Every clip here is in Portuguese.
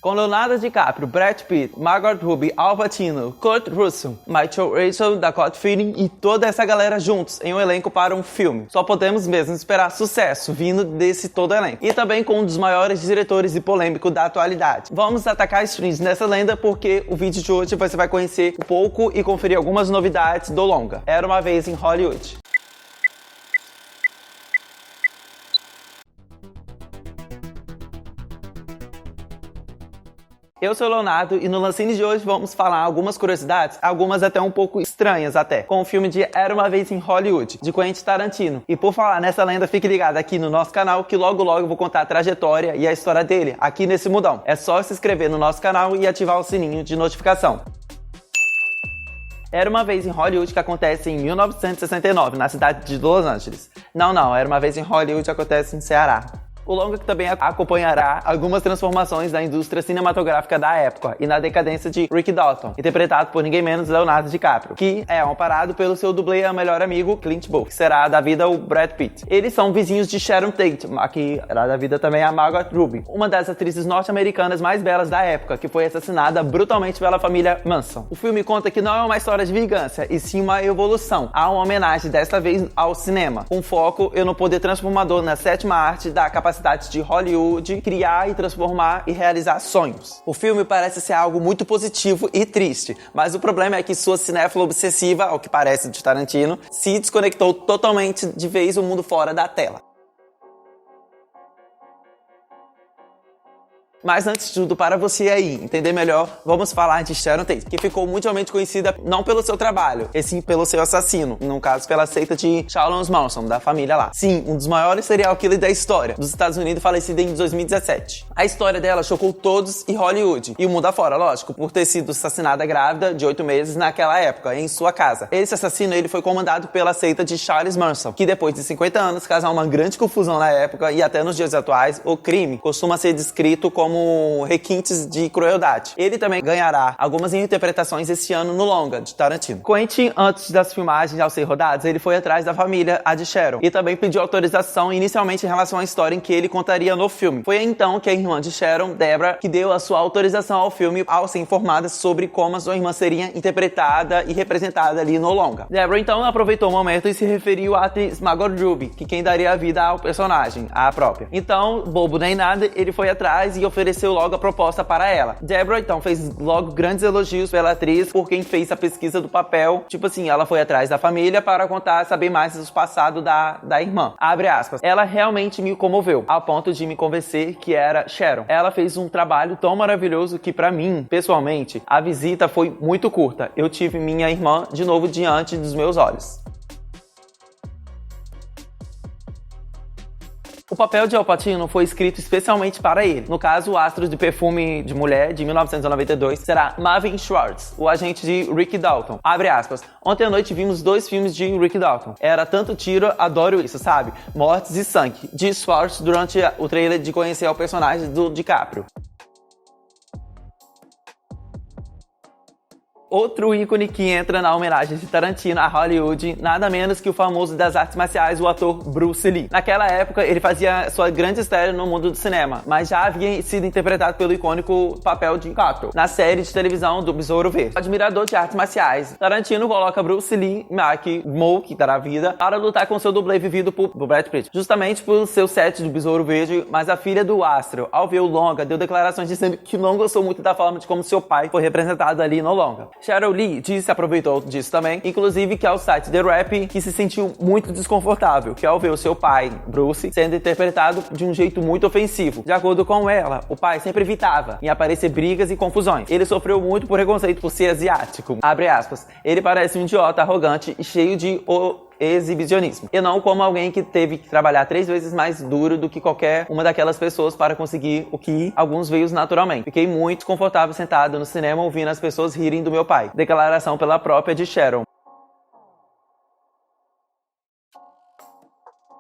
Com Leonardo DiCaprio, Brad Pitt, Margot Robbie, Al Pacino, Kurt Russell, Michael Rachel, Dakota Fanning e toda essa galera juntos em um elenco para um filme. Só podemos mesmo esperar sucesso vindo desse todo elenco. E também com um dos maiores diretores e polêmicos da atualidade. Vamos atacar streams nessa lenda porque o vídeo de hoje você vai conhecer um pouco e conferir algumas novidades do longa. Era uma vez em Hollywood. Eu sou o Leonardo e no Lancine de hoje vamos falar algumas curiosidades, algumas até um pouco estranhas com o filme de Era Uma Vez em Hollywood, de Quentin Tarantino. E por falar nessa lenda, fique ligado aqui no nosso canal que logo eu vou contar a trajetória e a história dele aqui nesse mundão. É só se inscrever no nosso canal e ativar o sininho de notificação. Era Uma Vez em Hollywood que acontece em 1969, na cidade de Los Angeles. Não, Era Uma Vez em Hollywood que acontece em Ceará. O longa que também acompanhará algumas transformações da indústria cinematográfica da época e na decadência de Rick Dalton, interpretado por ninguém menos Leonardo DiCaprio, que é amparado pelo seu dublê e melhor amigo Clint Eastwood, que será da vida o Brad Pitt. Eles são vizinhos de Sharon Tate, que será da vida também a Margot Robbie, uma das atrizes norte-americanas mais belas da época, que foi assassinada brutalmente pela família Manson. O filme conta que não é uma história de vingança, e sim uma evolução. Há uma homenagem desta vez ao cinema, com foco no poder transformador na sétima arte da capacidade de Hollywood criar e transformar e realizar sonhos. O filme parece ser algo muito positivo e triste, mas o problema é que sua cinéfila obsessiva, ao que parece de Tarantino, se desconectou totalmente de vez o mundo fora da tela. Mas antes de tudo, para você aí entender melhor, vamos falar de Sharon Tate, que ficou mundialmente conhecida não pelo seu trabalho, e sim pelo seu assassino, no caso pela seita de Charles Manson, da família lá. Sim, um dos maiores serial killers da história dos Estados Unidos, falecida em 2017. A história dela chocou todos em Hollywood, e o mundo afora, lógico, por ter sido assassinada grávida de 8 meses naquela época, em sua casa. Esse assassino, ele foi comandado pela seita de Charles Manson, que depois de 50 anos, causou uma grande confusão na época, e até nos dias atuais, o crime costuma ser descrito como requintes de crueldade. Ele também ganhará algumas interpretações esse ano no longa de Tarantino. Quentin, antes das filmagens ao ser rodadas, ele foi atrás da família, a de Sharon, e também pediu autorização inicialmente em relação à história em que ele contaria no filme. Foi então que a irmã de Sharon, Deborah, que deu a sua autorização ao filme ao ser informada sobre como a sua irmã seria interpretada e representada ali no longa. Deborah então aproveitou o momento e se referiu à atriz Margot Robbie, que quem daria a vida ao personagem, a própria. Então, bobo nem nada, ele foi atrás e ofereceu logo a proposta para ela. Deborah então fez logo grandes elogios pela atriz por quem fez a pesquisa do papel. Tipo assim, ela foi atrás da família para saber mais do passado da irmã. Abre aspas. Ela realmente me comoveu, ao ponto de me convencer que era Sharon. Ela fez um trabalho tão maravilhoso que pra mim, pessoalmente, a visita foi muito curta. Eu tive minha irmã de novo diante dos meus olhos. O papel de Al Pacino foi escrito especialmente para ele. No caso, o astro de perfume de mulher de 1992 será Marvin Schwartz, o agente de Rick Dalton. Abre aspas. Ontem à noite vimos 2 filmes de Rick Dalton. Era tanto tiro, adoro isso, sabe? Mortes e sangue. De Schwartz durante o trailer de conhecer o personagem do DiCaprio. Outro ícone que entra na homenagem de Tarantino a Hollywood, nada menos que o famoso das artes marciais, o ator Bruce Lee. Naquela época, ele fazia sua grande estreia no mundo do cinema, mas já havia sido interpretado pelo icônico papel de Kato, na série de televisão do Besouro Verde. Admirador de artes marciais, Tarantino coloca Bruce Lee, que dará vida, para lutar com seu dublê vivido por Brad Pitt, justamente por seu set do Besouro Verde, mas a filha do astro, ao ver o longa, deu declarações dizendo que não gostou muito da forma de como seu pai foi representado ali no longa. Sharon Lee aproveitou disso também, inclusive que ao site The Rap, que se sentiu muito desconfortável, que ao ver o seu pai, Bruce, sendo interpretado de um jeito muito ofensivo. De acordo com ela, o pai sempre evitava em aparecer brigas e confusões. Ele sofreu muito por preconceito por ser asiático. Abre aspas. Ele parece um idiota arrogante e cheio de exibicionismo. E não como alguém que teve que trabalhar 3 vezes mais duro do que qualquer uma daquelas pessoas para conseguir o que alguns veio naturalmente. Fiquei muito desconfortável sentado no cinema ouvindo as pessoas rirem do meu pai. Declaração pela própria de Sharon.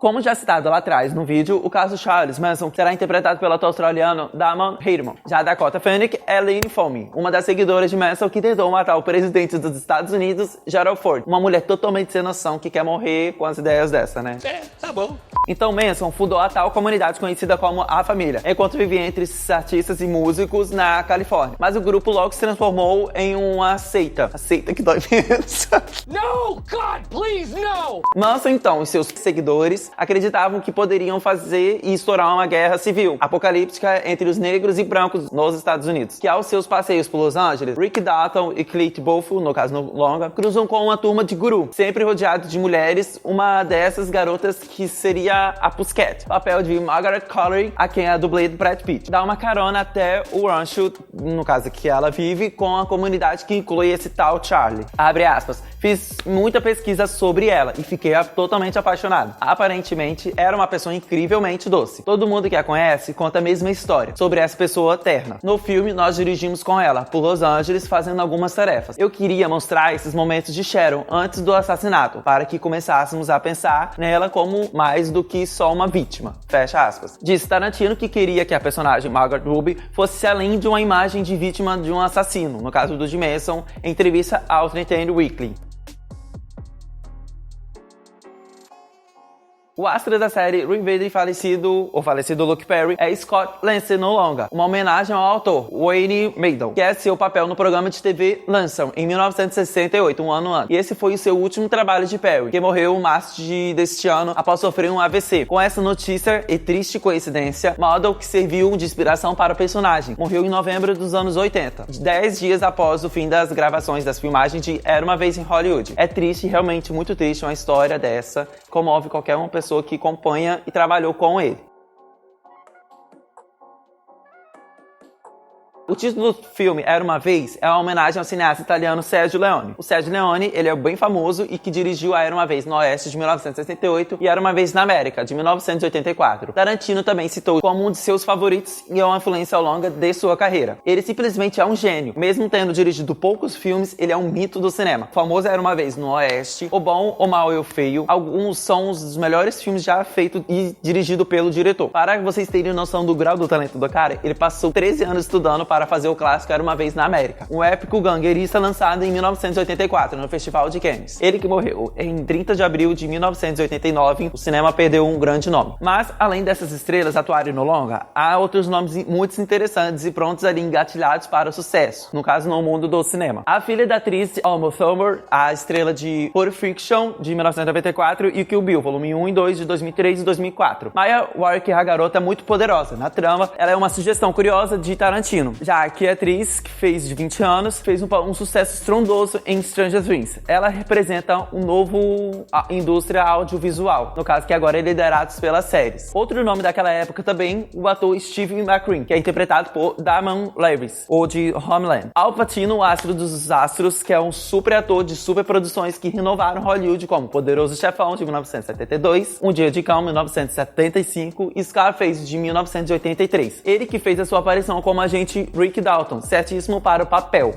Como já citado lá atrás no vídeo, o caso Charles Manson será interpretado pelo ator australiano Damon Herriman. Já Dakota Fanning é Elaine Fomey, uma das seguidoras de Manson que tentou matar o presidente dos Estados Unidos, Gerald Ford. Uma mulher totalmente sem noção que quer morrer com as ideias dessa, né? Tá bom. Então Manson fundou a tal comunidade conhecida como A Família, enquanto vivia entre artistas e músicos na Califórnia. Mas o grupo logo se transformou em uma seita. A seita que dói menos. No, God, please, no! Manson, então, e seus seguidores acreditavam que poderiam fazer e estourar uma guerra civil apocalíptica entre os negros e brancos nos Estados Unidos. Que aos seus passeios por Los Angeles, Rick Dalton e Clete Booth, no caso no longa, cruzam com uma turma de guru, sempre rodeado de mulheres, uma dessas garotas que seria a Pussycat, papel de Margaret Qualley, a quem é a dublê do Brad Pitt. Dá uma carona até o rancho, no caso que ela vive, com a comunidade que inclui esse tal Charlie. Abre aspas. Fiz muita pesquisa sobre ela e fiquei totalmente apaixonado. Aparentemente, era uma pessoa incrivelmente doce. Todo mundo que a conhece conta a mesma história sobre essa pessoa terna. No filme, nós dirigimos com ela por Los Angeles fazendo algumas tarefas. Eu queria mostrar esses momentos de Sharon antes do assassinato, para que começássemos a pensar nela como mais do que só uma vítima. Fecha aspas. Disse Tarantino que queria que a personagem Margaret Ruby fosse além de uma imagem de vítima de um assassino, no caso do Jim Manson, em entrevista ao Entertainment Weekly. O astro da série Reinvented falecido Luke Perry é Scott Lansing no longa, uma homenagem ao autor Wayne Maidon, que é seu papel no programa de TV Lansing em 1968, um ano antes. E esse foi o seu último trabalho de Perry, que morreu em março deste ano após sofrer um AVC. Com essa notícia e triste coincidência, Model, que serviu de inspiração para o personagem, morreu em novembro dos anos 80, 10 dias após o fim das gravações das filmagens de Era Uma Vez em Hollywood. É triste, realmente muito triste, uma história dessa, comove qualquer uma pessoa que acompanha e trabalhou com ele. O título do filme, Era Uma Vez, é uma homenagem ao cineasta italiano Sergio Leone. O Sergio Leone, ele é bem famoso e que dirigiu a Era Uma Vez no Oeste de 1968 e Era Uma Vez na América, de 1984. Tarantino também citou como um de seus favoritos e é uma influência ao longa de sua carreira. Ele simplesmente é um gênio. Mesmo tendo dirigido poucos filmes, ele é um mito do cinema. O famoso Era Uma Vez no Oeste, O Bom, O Mal e o Feio, alguns são os dos melhores filmes já feitos e dirigido pelo diretor. Para vocês terem noção do grau do talento do cara, ele passou 13 anos estudando para fazer o clássico Era Uma Vez na América, um épico gangueirista lançado em 1984 no Festival de Cannes. Ele que morreu em 30 de abril de 1989, o cinema perdeu um grande nome. Mas, além dessas estrelas atuarem no longa, há outros nomes muito interessantes e prontos ali engatilhados para o sucesso, no caso no mundo do cinema. A filha da atriz Uma Thurman, a estrela de Pulp Fiction de 1994 e Kill Bill, volume 1 e 2 de 2003 e 2004. Maya Warwick é a garota muito poderosa. Na trama, ela é uma sugestão curiosa de Tarantino, já que a atriz, que fez de 20 anos, fez um sucesso estrondoso em Stranger Things. Ela representa um novo indústria audiovisual, no caso que agora é liderado pelas séries. Outro nome daquela época também, o ator Steve McQueen, que é interpretado por Damon Lewis, ou de Homeland. Al Pacino, o astro dos astros, que é um super ator de super produções que renovaram Hollywood, como Poderoso Chefão, de 1972, Um Dia de Cão, 1975 e Scarface, de 1983. Ele que fez a sua aparição como agente Rick Dalton, certíssimo para o papel.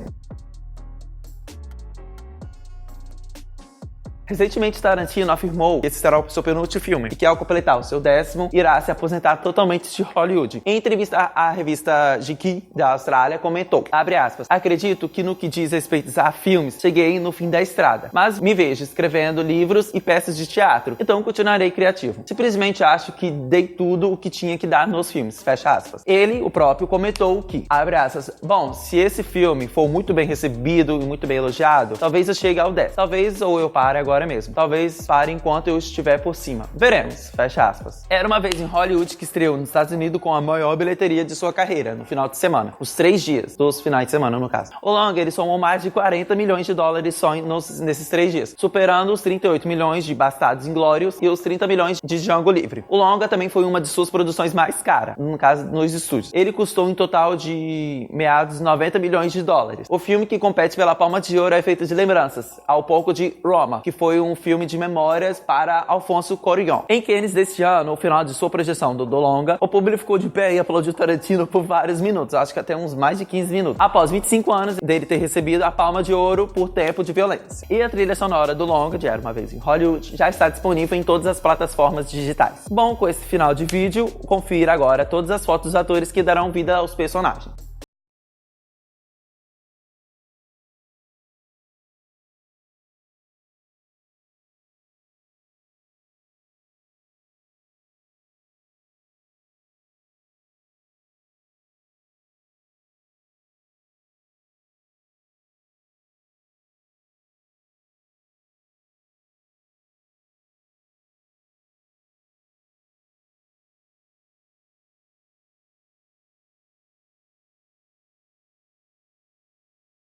Recentemente, Tarantino afirmou que esse será o seu penúltimo filme e que ao completar o seu 10º, irá se aposentar totalmente de Hollywood. Em entrevista à revista GQ da Austrália, comentou, abre aspas, acredito que no que diz respeito a filmes, cheguei no fim da estrada, mas me vejo escrevendo livros e peças de teatro, então continuarei criativo. Simplesmente acho que dei tudo o que tinha que dar nos filmes, fecha aspas. Ele, o próprio, comentou que, abre aspas, bom, se esse filme for muito bem recebido e muito bem elogiado, talvez eu chegue ao 10, talvez ou eu pare agora mesmo. Talvez pare enquanto eu estiver por cima. Veremos. Fecha aspas. Era Uma Vez em Hollywood, que estreou nos Estados Unidos com a maior bilheteria de sua carreira no final de semana. Os 3 dias dos finais de semana, no caso. O longa, ele somou mais de 40 milhões de dólares só nesses 3 dias, superando os 38 milhões de Bastardos Inglórios e os 30 milhões de Django Livre. O longa também foi uma de suas produções mais caras, no caso, nos estúdios. Ele custou um total de meados 90 milhões de dólares. O filme que compete pela Palma de Ouro é feito de lembranças, ao pouco de Roma, que foi um filme de memórias para Alfonso Cuarón. Em Cannes deste ano, no final de sua projeção do longa, o público ficou de pé e aplaudiu Tarantino por vários minutos, acho que até uns mais de 15 minutos, após 25 anos dele ter recebido a Palma de Ouro por Tempo de Violência. E a trilha sonora do longa, de Era Uma Vez em Hollywood, já está disponível em todas as plataformas digitais. Bom, com esse final de vídeo, confira agora todas as fotos dos atores que darão vida aos personagens.